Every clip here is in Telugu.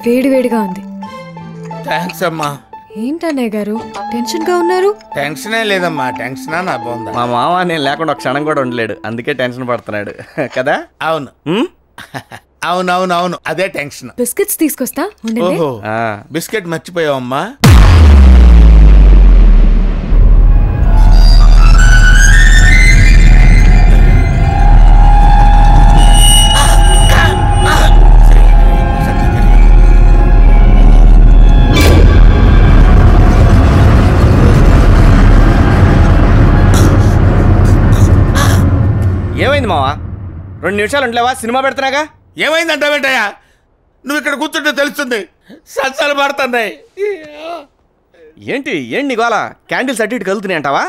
వేడి వేడిగా ఉంది. థ్యాంక్స్ అమ్మా. ఏంటన్నయ్య గారు టెన్షన్ గా ఉన్నారు? టెన్షనే లేదమ్మా. టెన్షన్ నా బాగుందా? మా మామ నేను లేకుండా ఒక క్షణం కూడా ఉండలేడు, అందుకే టెన్షన్ పడుతున్నాడు కదా. అవును అవునవును అవును, అదే టెన్షన్. బిస్కెట్స్ తీసుకొస్తా. ఓహో, బిస్కెట్ మర్చిపోయావమ్మా. ఏమైంది మావా? 2 నిమిషాలు ఉండలేవా? సినిమా పెడుతున్నాగా. ఏమైందంటావేంటయ్యా? నువ్వు ఇక్కడ కూర్చుంటే తెలుస్తుంది. సత్సాలు పడుతున్నాయి. ఏంటి గోళ? క్యాండిల్స్ అటు ఇటు కదులుతున్నాయి అంటావా?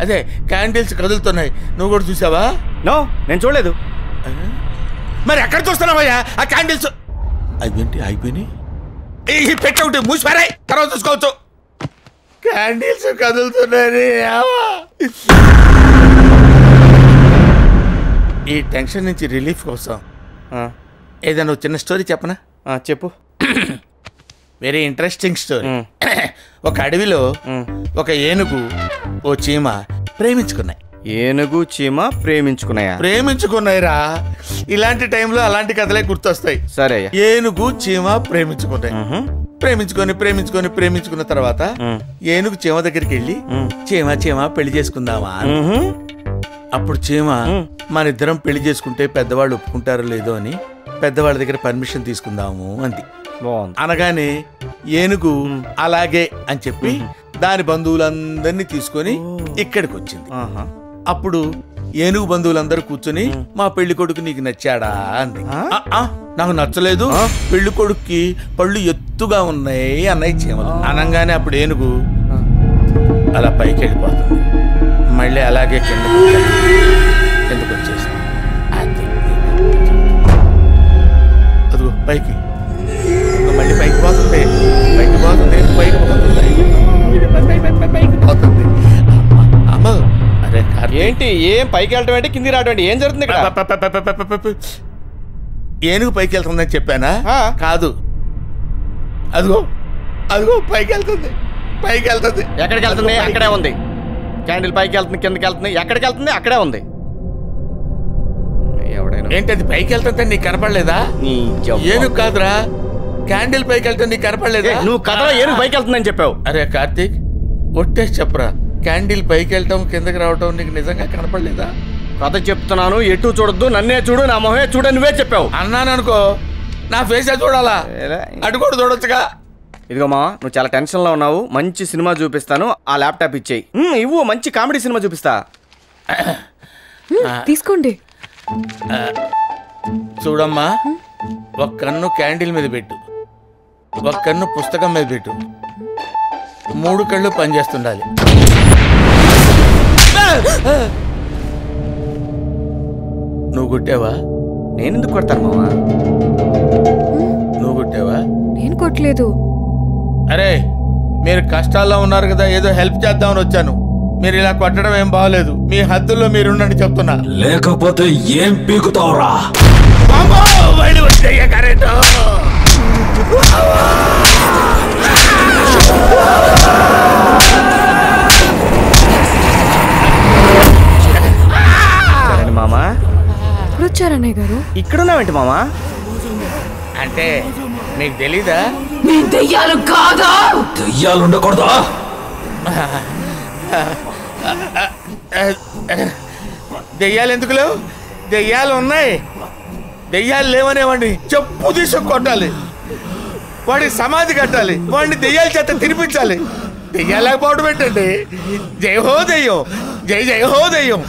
అదే క్యాండిల్స్ కదులుతున్నాయి. నువ్వు కూడా చూసావా? నో, నేను చూడలేదు. మరి ఎక్కడ చూస్తున్నావయ్యా? ఆ క్యాండిల్స్ అవేంటి అయిపోయినాయి. పెట్ట ఒకటి మూసిపారాయి, తర్వాత చూసుకోవచ్చు. క్యాండిల్స్ కదులుతున్నాయి. ఈ టెన్షన్ నుంచి రిలీఫ్ కోసం ఏదైనా చిన్న స్టోరీ చెప్పనా? చెప్పు. Very interesting story. ఒక అడవిలో ఒక ఏనుగు ఓ చీమ ప్రేమించుకున్నాయి. ఏనుగు చీమ ప్రేమించుకున్నాయిరా. ఇలాంటి టైంలో అలాంటి కథలే గుర్తొస్తాయి. సరే. ఏనుగు చీమ ప్రేమించుకున్నాయి. ప్రేమించుకున్న తర్వాత ఏనుగు చీమ దగ్గరికి వెళ్ళి చీమ పెళ్లి చేసుకుందామా. అప్పుడు చీమ మన ఇద్దరం పెళ్లి చేసుకుంటే పెద్దవాళ్ళు ఒప్పుకుంటారో లేదో అని పెద్దవాళ్ళ దగ్గర పర్మిషన్ తీసుకుందాము అంది. అనగానే ఏనుగు అలాగే అని చెప్పి దాని బంధువులందరినీ తీసుకొని ఇక్కడికి వచ్చింది. అప్పుడు ఏనుగు బంధువులందరూ కూర్చొని మా పెళ్లి కొడుకు నీకు నచ్చాడా అంది. నాకు నచ్చలేదు, పెళ్లి కొడుక్కి పళ్ళు ఎత్తుగా ఉన్నాయి అన్నయ్య చీమలు. అనగానే అప్పుడు ఏనుగు అలా పైకి వెళ్ళిపోతుంది. మళ్ళీ అలాగే కిందకు వచ్చేసి అదిగో పైకి మళ్ళీ పైకి పోతుంది. అమ్మ అరే ఏంటి? ఏం పైకి వెళ్ళటం ఏంటి, కిందికి రావడం ఏంటి? ఏం జరుగుతుంది ఇక్కడ? ఏనుగు పైకి వెళ్తుందని చెప్పానా? కాదు, అదిగో పైకి వెళ్తుంది. ఎక్కడికి వెళ్తుంది? అక్కడే ఉంది. క్యాండిల్ పైకి వెళ్తుంది, కిందకి వెళ్తుంది. ఎక్కడికి వెళ్తుంది? అక్కడే ఉంది. ఏంటి అది పైకి వెళ్తుంటే నీకు కనపడలేదా? ఏనుగు కాదురా, క్యాండిల్ పైకి వెళ్తే నీకు కనపడలేదా? నువ్వు కథలో ఏనుగు పైకి వెళ్తుందని చెప్పావు. అరే కార్తీక్, ఒట్టేసి చెప్పరా, క్యాండిల్ పైకి వెళ్ళటం కిందకి రావటం నీకు నిజంగా కనపడలేదా? కథ చెప్తున్నాను, ఎటు చూడొద్దు, నన్నే చూడు, నా మొహమే చూడ, నువ్వే చెప్పావు. అన్నాను అనుకో, నా ఫేసే చూడాలా? అటు కూడా చూడొచ్చుగా. ఇదిగో మా, నువ్వు చాలా టెన్షన్లో ఉన్నావు. మంచి సినిమా చూపిస్తాను, ఆ ల్యాప్టాప్ ఇచ్చేయి. ఇవ్వు, మంచి కామెడీ సినిమా చూపిస్తా. తీసుకోండి. చూడమ్మా, ఒక కన్ను క్యాండిల్ మీద పెట్టు, ఒక కన్ను పుస్తకం మీద పెట్టు, 3 కళ్ళు పనిచేస్తుండాలి. నువ్వు కొట్టావా? నేను ఎందుకు కొడతాను మావా? నువ్వు కొట్టావా? నేను కొట్టలేదు. అరే, మీరు కష్టాల్లో ఉన్నారు కదా, ఏదో హెల్ప్ చేద్దామని వచ్చాను. మీరు ఇలా కొట్టడం ఏం బాగలేదు. మీ హద్దుల్లో మీరు ఉండండి చెప్తున్నా. లేకపోతే ఏం పీకుతావురా? మామా ఇప్పుడు వచ్చారన్నయ్య గారు. ఇక్కడున్నావేంటి మామా? అంటే నీకు తెలీదా? దెయ్యాలు ఉండకూడదా? దెయ్యాలు ఎందుకు లేవు? దెయ్యాలు ఉన్నాయి. దెయ్యాలు లేవనేవాడిని చెప్పు తీసుకు కొట్టాలి, వాడికి సమాధి కట్టాలి, వాడిని దెయ్యాల చేత తినిపించాలి. దెయ్యాలు లేకపోవడం ఏంటండి? జై హో దెయ్యం, జై హో దెయ్యం.